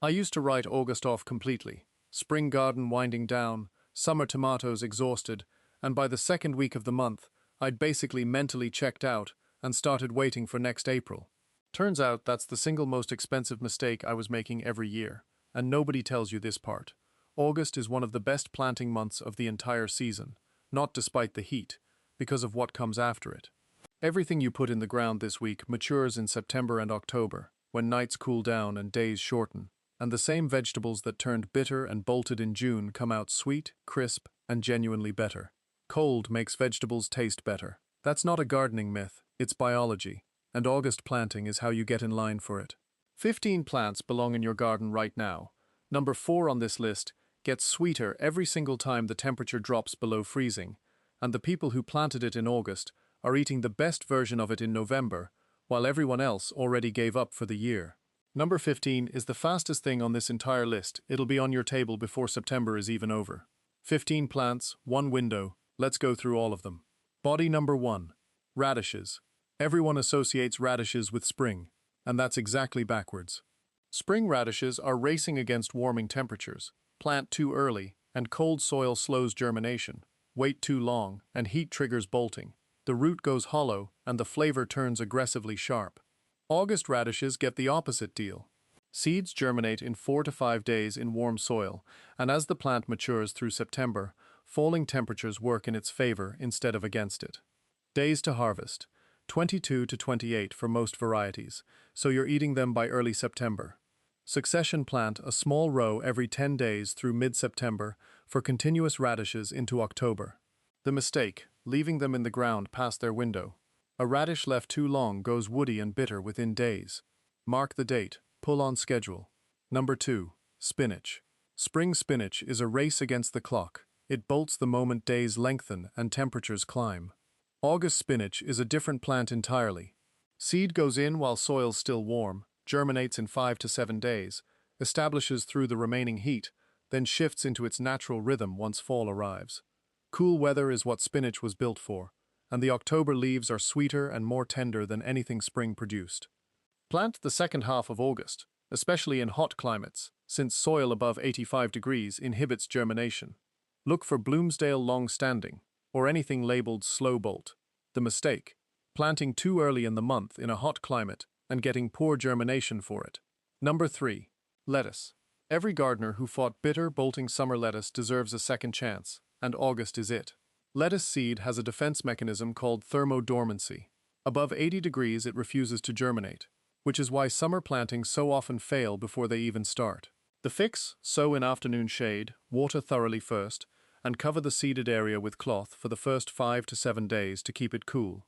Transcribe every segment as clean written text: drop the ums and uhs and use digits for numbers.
I used to write August off completely. Spring garden winding down, summer tomatoes exhausted, and by the second week of the month, I'd basically mentally checked out and started waiting for next April. Turns out that's the single most expensive mistake I was making every year, and nobody tells you this part. August is one of the best planting months of the entire season, not despite the heat, because of what comes after it. Everything you put in the ground this week matures in September and October, when nights cool down and days shorten, and the same vegetables that turned bitter and bolted in June come out sweet, crisp, and genuinely better. Cold makes vegetables taste better. That's not a gardening myth, it's biology, and August planting is how you get in line for it. 15 plants belong in your garden right now. Number 4 on this list gets sweeter every single time the temperature drops below freezing, and the people who planted it in August are eating the best version of it in November, while everyone else already gave up for the year. Number 15 is the fastest thing on this entire list. It'll be on your table before September is even over. 15 plants, 1 window. Let's go through all of them. Body number 1. Radishes. Everyone associates radishes with spring, and that's exactly backwards. Spring radishes are racing against warming temperatures. Plant too early, and cold soil slows germination. Wait too long, and heat triggers bolting. The root goes hollow, and the flavor turns aggressively sharp. August radishes get the opposite deal. Seeds germinate in 4 to 5 days in warm soil, and as the plant matures through September, falling temperatures work in its favor instead of against it. Days to harvest: 22 to 28 for most varieties, so you're eating them by early September. Succession plant a small row every 10 days through mid-September for continuous radishes into October. The mistake: leaving them in the ground past their window. A radish left too long goes woody and bitter within days. Mark the date, pull on schedule. Number 2. Spinach. Spring spinach is a race against the clock. It bolts the moment days lengthen and temperatures climb. August spinach is a different plant entirely. Seed goes in while soil's still warm, germinates in 5 to 7 days, establishes through the remaining heat, then shifts into its natural rhythm once fall arrives. Cool weather is what spinach was built for, and the October leaves are sweeter and more tender than anything spring produced. Plant the second half of August, especially in hot climates, since soil above 85 degrees inhibits germination. Look for Bloomsdale long-standing, or anything labeled slow bolt. The mistake: planting too early in the month in a hot climate and getting poor germination for it. Number 3. Lettuce. Every gardener who fought bitter, bolting summer lettuce deserves a second chance, and August is it. Lettuce seed has a defense mechanism called thermodormancy. Above 80 degrees it refuses to germinate, which is why summer plantings so often fail before they even start. The fix: sow in afternoon shade, water thoroughly first, and cover the seeded area with cloth for the first 5 to 7 days to keep it cool.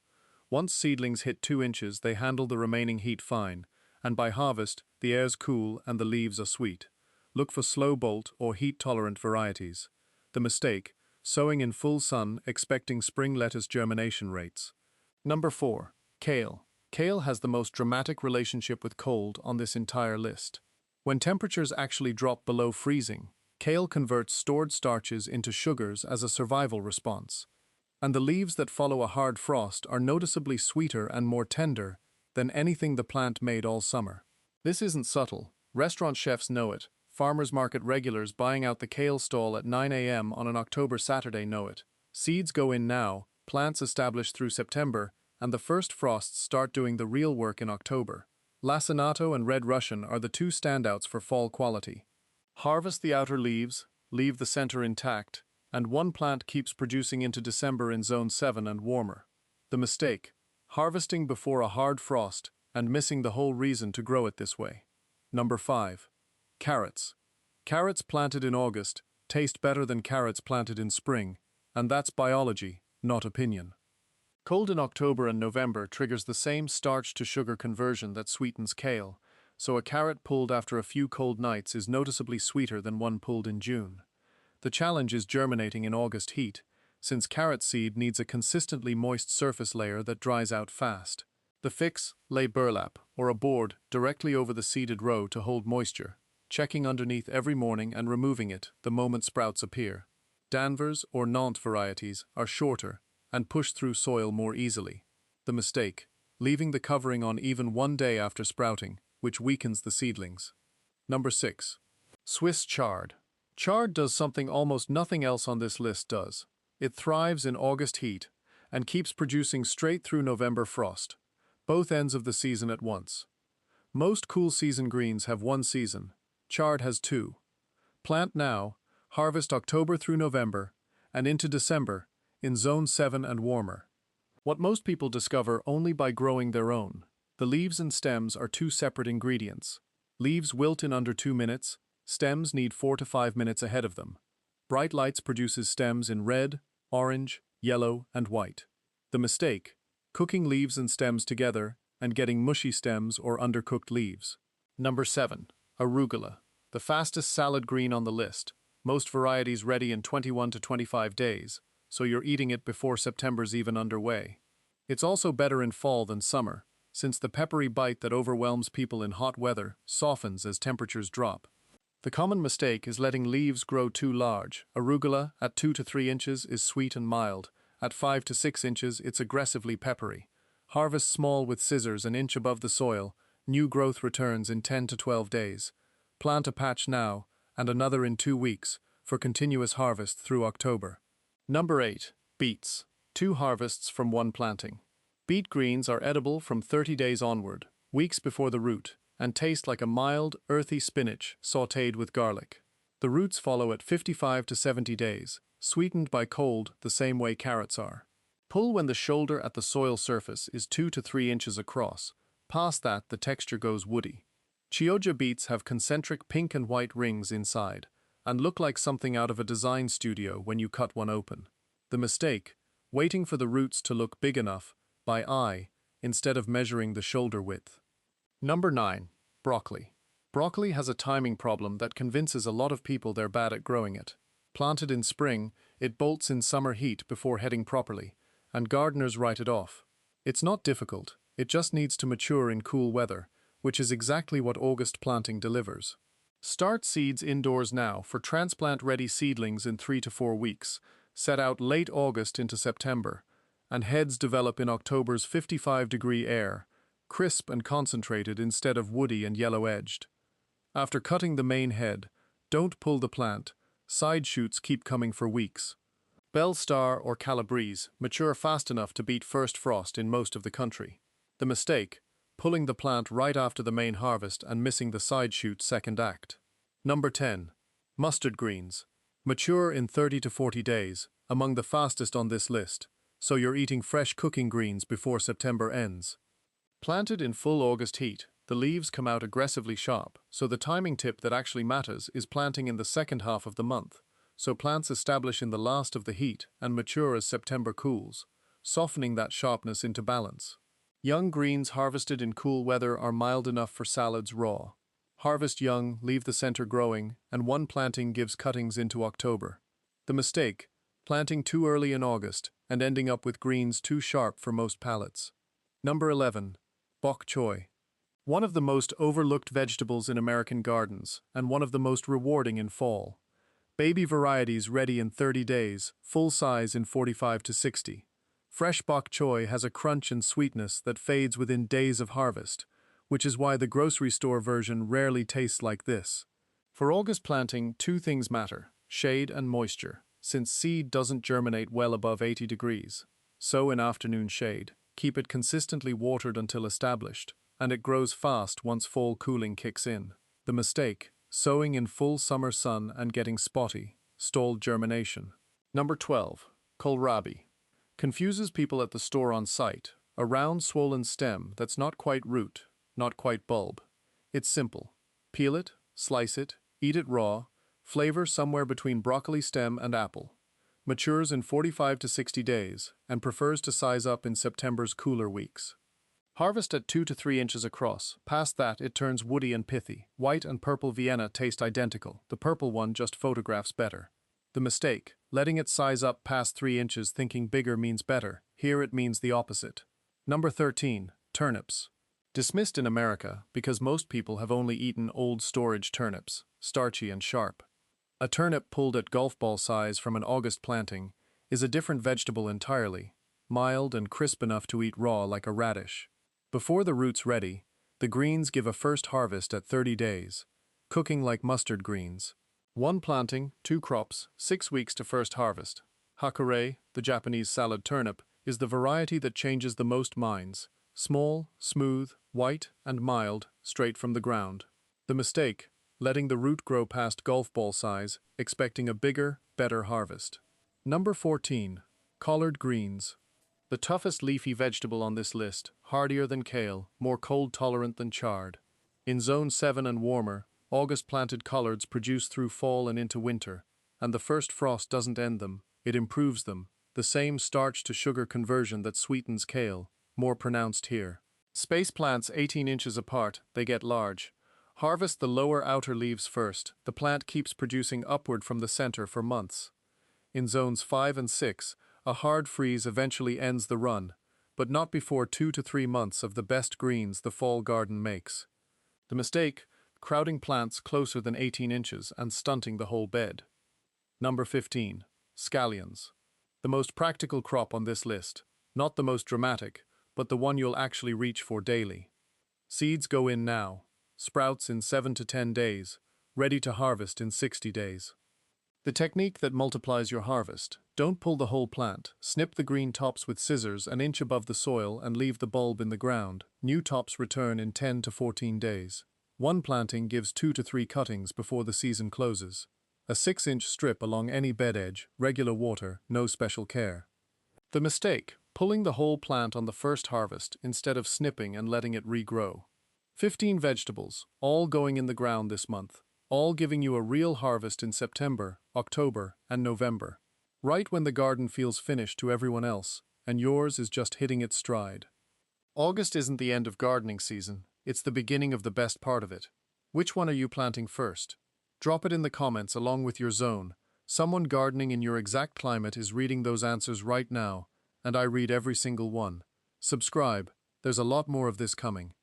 Once seedlings hit 2 inches, they handle the remaining heat fine, and by harvest, the air's cool and the leaves are sweet. Look for slow bolt or heat-tolerant varieties. The mistake: sowing in full sun, expecting spring lettuce germination rates. Number 4. Kale. Kale has the most dramatic relationship with cold on this entire list. When temperatures actually drop below freezing, kale converts stored starches into sugars as a survival response, and the leaves that follow a hard frost are noticeably sweeter and more tender than anything the plant made all summer. This isn't subtle. Restaurant chefs know it. Farmers market regulars buying out the kale stall at 9 a.m. on an October Saturday know it. Seeds go in now, plants establish through September, and the first frosts start doing the real work in October. Lacinato and Red Russian are the 2 standouts for fall quality. Harvest the outer leaves, leave the center intact, and one plant keeps producing into December in Zone 7 and warmer. The mistake: harvesting before a hard frost and missing the whole reason to grow it this way. Number 5. Carrots. Carrots planted in August taste better than carrots planted in spring, and that's biology, not opinion. Cold in October and November triggers the same starch-to-sugar conversion that sweetens kale, so a carrot pulled after a few cold nights is noticeably sweeter than one pulled in June. The challenge is germinating in August heat, since carrot seed needs a consistently moist surface layer that dries out fast. The fix: lay burlap, or a board, directly over the seeded row to hold moisture, checking underneath every morning and removing it the moment sprouts appear. Danvers or Nantes varieties are shorter and push through soil more easily. The mistake: leaving the covering on even 1 day after sprouting, which weakens the seedlings. Number 6. Swiss chard. Chard does something almost nothing else on this list does. It thrives in August heat and keeps producing straight through November frost, both ends of the season at once. Most cool season greens have one season. Chard has two. Plant now, harvest October through November, and into December, in Zone 7 and warmer. What most people discover only by growing their own. The leaves and stems are two separate ingredients. Leaves wilt in under 2 minutes, stems need 4 to 5 minutes ahead of them. Bright lights produces stems in red, orange, yellow, and white. The mistake: cooking leaves and stems together and getting mushy stems or undercooked leaves. Number 7. Arugula. The fastest salad green on the list. Most varieties ready in 21 to 25 days, so you're eating it before September's even underway. It's also better in fall than summer, since the peppery bite that overwhelms people in hot weather softens as temperatures drop. The common mistake is letting leaves grow too large. Arugula, at 2 to 3 inches, is sweet and mild. At 5 to 6 inches, it's aggressively peppery. Harvest small with scissors an inch above the soil. New growth returns in 10 to 12 days. Plant a patch now, and another in 2 weeks, for continuous harvest through October. Number 8. Beets. 2 harvests from 1 planting. Beet greens are edible from 30 days onward, weeks before the root, and taste like a mild, earthy spinach sautéed with garlic. The roots follow at 55 to 70 days, sweetened by cold the same way carrots are. Pull when the shoulder at the soil surface is 2 to 3 inches across. Past that, the texture goes woody. Chioggia beets have concentric pink and white rings inside, and look like something out of a design studio when you cut one open. The mistake: waiting for the roots to look big enough, by eye, instead of measuring the shoulder width. Number 9. Broccoli. Broccoli has a timing problem that convinces a lot of people they're bad at growing it. Planted in spring, it bolts in summer heat before heading properly, and gardeners write it off. It's not difficult, it just needs to mature in cool weather, which is exactly what August planting delivers. Start seeds indoors now for transplant-ready seedlings in 3 to 4 weeks, set out late August into September, and heads develop in October's 55-degree air, crisp and concentrated instead of woody and yellow-edged. After cutting the main head, don't pull the plant. Side shoots keep coming for weeks. Bell Star or Calabrese mature fast enough to beat first frost in most of the country. The mistake: pulling the plant right after the main harvest and missing the side shoot second act. Number 10. Mustard greens. Mature in 30 to 40 days, among the fastest on this list, so you're eating fresh cooking greens before September ends. Planted in full August heat, the leaves come out aggressively sharp, so the timing tip that actually matters is planting in the second half of the month, so plants establish in the last of the heat and mature as September cools, softening that sharpness into balance. Young greens harvested in cool weather are mild enough for salads raw. Harvest young, leave the center growing, and 1 planting gives cuttings into October. The mistake: planting too early in August and ending up with greens too sharp for most palates. Number 11. Bok Choy. One of the most overlooked vegetables in American gardens, and one of the most rewarding in fall. Baby varieties ready in 30 days, full size in 45 to 60. Fresh bok choy has a crunch and sweetness that fades within days of harvest, which is why the grocery store version rarely tastes like this. For August planting, 2 things matter: shade and moisture, since seed doesn't germinate well above 80 degrees. Sow in afternoon shade. Keep it consistently watered until established, and it grows fast once fall cooling kicks in. The mistake: sowing in full summer sun and getting spotty, stalled germination. Number 12. Kohlrabi. Confuses people at the store on site. A round swollen stem that's not quite root, not quite bulb. It's simple. Peel it, slice it, eat it raw, flavor somewhere between broccoli stem and apple. Matures in 45 to 60 days, and prefers to size up in September's cooler weeks. Harvest at 2 to 3 inches across. Past that, it turns woody and pithy. White and purple Vienna taste identical. The purple one just photographs better. The mistake: letting it size up past 3 inches thinking bigger means better. Here it means the opposite. Number 13. Turnips. Dismissed in America because most people have only eaten old storage turnips, starchy and sharp. A turnip pulled at golf ball size from an August planting is a different vegetable entirely, mild and crisp enough to eat raw like a radish. Before the root's ready, the greens give a first harvest at 30 days. cooking like mustard greens. 1 planting, 2 crops, 6 weeks to first harvest. Hakare, the Japanese salad turnip, is the variety that changes the most minds. Small, smooth, white, and mild, straight from the ground. The mistake: letting the root grow past golf ball size, expecting a bigger, better harvest. Number 14. Collard greens. The toughest leafy vegetable on this list, hardier than kale, more cold-tolerant than chard. In Zone 7 and warmer, August-planted collards produce through fall and into winter, and the first frost doesn't end them, it improves them. The same starch-to-sugar conversion that sweetens kale, more pronounced here. Space plants 18 inches apart, they get large. Harvest the lower outer leaves first. The plant keeps producing upward from the center for months. In Zones 5 and 6, a hard freeze eventually ends the run, but not before 2 to 3 months of the best greens the fall garden makes. The mistake: crowding plants closer than 18 inches and stunting the whole bed. Number 15. Scallions. The most practical crop on this list, not the most dramatic, but the one you'll actually reach for daily. Seeds go in now, sprouts in 7 to 10 days, ready to harvest in 60 days. The technique that multiplies your harvest: don't pull the whole plant, snip the green tops with scissors an inch above the soil and leave the bulb in the ground. New tops return in 10 to 14 days. 1 planting gives 2 to 3 cuttings before the season closes. A 6-inch strip along any bed edge, regular water, no special care. The mistake: pulling the whole plant on the first harvest instead of snipping and letting it regrow. 15 vegetables, all going in the ground this month, all giving you a real harvest in September, October, and November. Right when the garden feels finished to everyone else, and yours is just hitting its stride. August isn't the end of gardening season, it's the beginning of the best part of it. Which one are you planting first? Drop it in the comments along with your zone. Someone gardening in your exact climate is reading those answers right now, and I read every single one. Subscribe, there's a lot more of this coming.